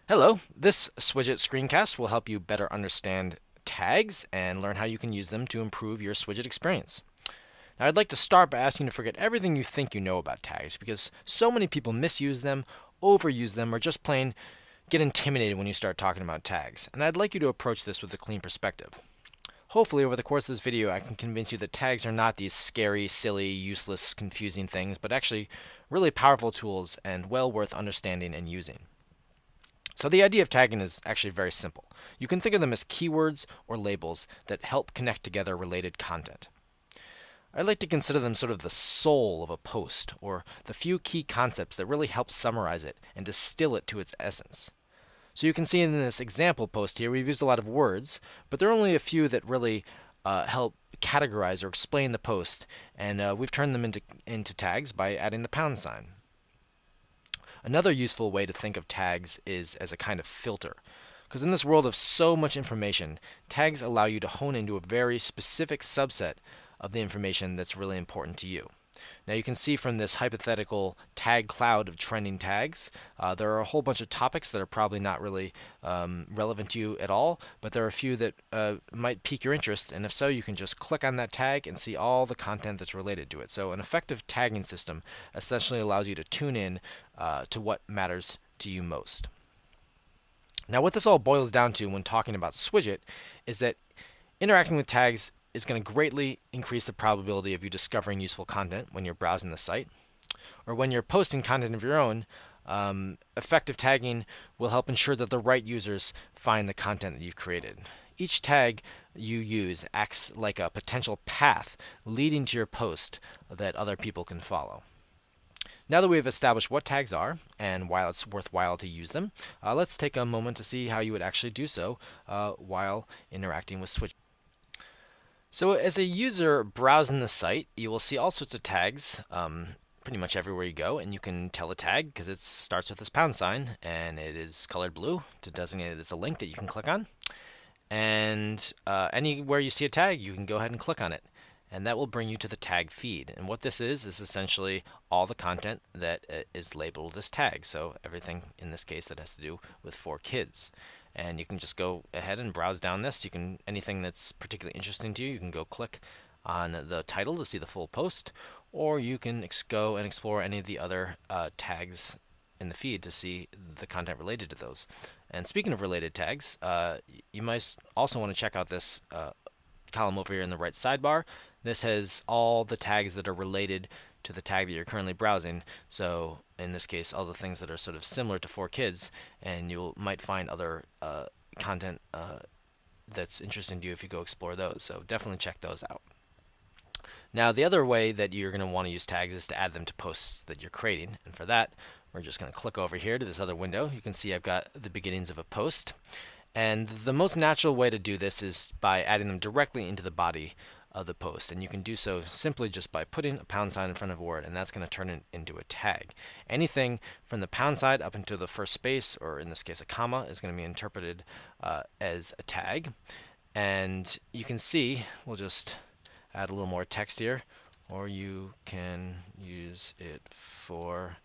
Hello, this Swidget screencast will help you better understand tags and learn how you can use them to improve your Swidget experience. Now, I'd like to start by asking you to forget everything you think you know about tags because so many people misuse them, overuse them, or just plain get intimidated when you start talking about tags. And I'd like you to approach this with a clean perspective. Hopefully, over the course of this video, I can convince you that tags are not these scary, silly, useless, confusing things, but actually really powerful tools and well worth understanding and using. So the idea of tagging is actually very simple. You can think of them as keywords or labels that help connect together related content. I like to consider them sort of the soul of a post, or the few key concepts that really help summarize it and distill it to its essence. So you can see in this example post here, we've used a lot of words, but there are only a few that really help categorize or explain the post, and we've turned them into tags by adding the pound sign. Another useful way to think of tags is as a kind of filter. Because in this world of so much information, tags allow you to hone into a very specific subset of the information that's really important to you. Now you can see from this hypothetical tag cloud of trending tags, there are a whole bunch of topics that are probably not really relevant to you at all, but there are a few that might pique your interest, and if so, you can just click on that tag and see all the content that's related to it. So an effective tagging system essentially allows you to tune in to what matters to you most. Now what this all boils down to when talking about Swidget is that interacting with tags is going to greatly increase the probability of you discovering useful content when you're browsing the site. Or when you're posting content of your own, effective tagging will help ensure that the right users find the content that you've created. Each tag you use acts like a potential path leading to your post that other people can follow. Now that we've established what tags are and why it's worthwhile to use them, let's take a moment to see how you would actually do so while interacting with Swidget. So as a user browsing the site, you will see all sorts of tags pretty much everywhere you go, and you can tell a tag because it starts with this pound sign and it is colored blue to designate it as a link that you can click on. And anywhere you see a tag, you can go ahead and click on it, and that will bring you to the tag feed. And what this is essentially all the content that is labeled as tags. So everything in this case that has to do with 4Kids. And you can just go ahead and browse down this. You can anything that's particularly interesting to you, you can go click on the title to see the full post, or you can go and explore any of the other tags in the feed to see the content related to those. And speaking of related tags, you might also want to check out this column over here in the right sidebar. This has all the tags that are related to the tag that you're currently browsing. So in this case, all the things that are sort of similar to 4Kids, and you might find other content that's interesting to you if you go explore those. So definitely check those out. Now the other way that you're going to want to use tags is to add them to posts that you're creating. And for that, we're just going to click over here to this other window. You can see I've got the beginnings of a post. And the most natural way to do this is by adding them directly into the body of the post, and you can do so simply just by putting a pound sign in front of a word, and that's going to turn it into a tag. Anything from the pound sign up into the first space, or in this case a comma, is going to be interpreted as a tag. And you can see, we'll just add a little more text here, or you can use it for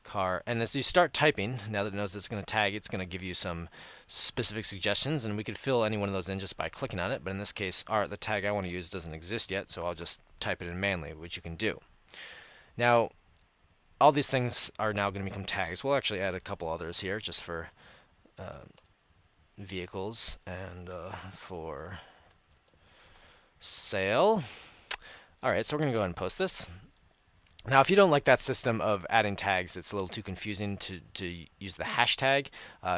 car. And as you start typing, now that it knows it's going to tag, it's going to give you some specific suggestions, and we could fill any one of those in just by clicking on it. But in this case, the tag I want to use doesn't exist yet, so I'll just type it in manually, which you can do. Now, all these things are now going to become tags. We'll actually add a couple others here just for vehicles and for sale. All right, so we're going to go ahead and post this. Now, if you don't like that system of adding tags, it's a little too confusing to use the hashtag.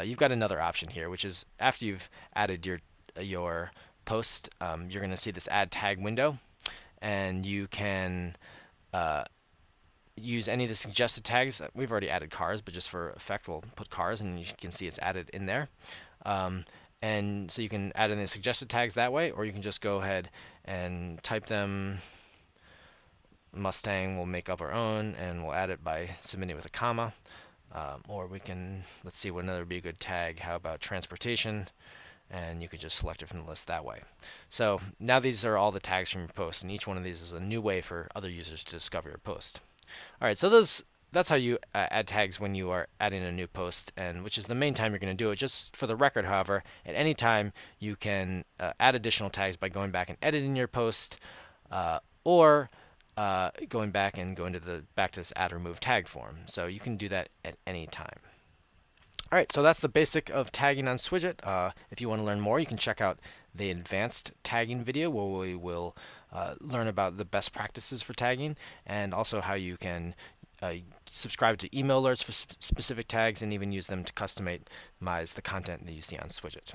You've got another option here, which is after you've added your post, you're going to see this add tag window, and you can use any of the suggested tags. We've already added cars, but just for effect, we'll put cars, and you can see it's added in there. And so you can add in the suggested tags that way, or you can just go ahead and type them. Mustang will make up our own, and we'll add it by submitting with a comma. Or we can, let's see what another would be a good tag. How about transportation? And you could just select it from the list that way. So now these are all the tags from your post, and each one of these is a new way for other users to discover your post. All right, so those that's how you add tags when you are adding a new post, and which is the main time you're going to do it. Just for the record, however, at any time you can add additional tags by going back and editing your post, or going back and going to back to this add remove tag form. So you can do that at any time. All right, so that's the basic of tagging on Swidget. If you want to learn more, you can check out the advanced tagging video where we will learn about the best practices for tagging, and also how you can subscribe to email alerts for specific tags and even use them to customize the content that you see on Swidget.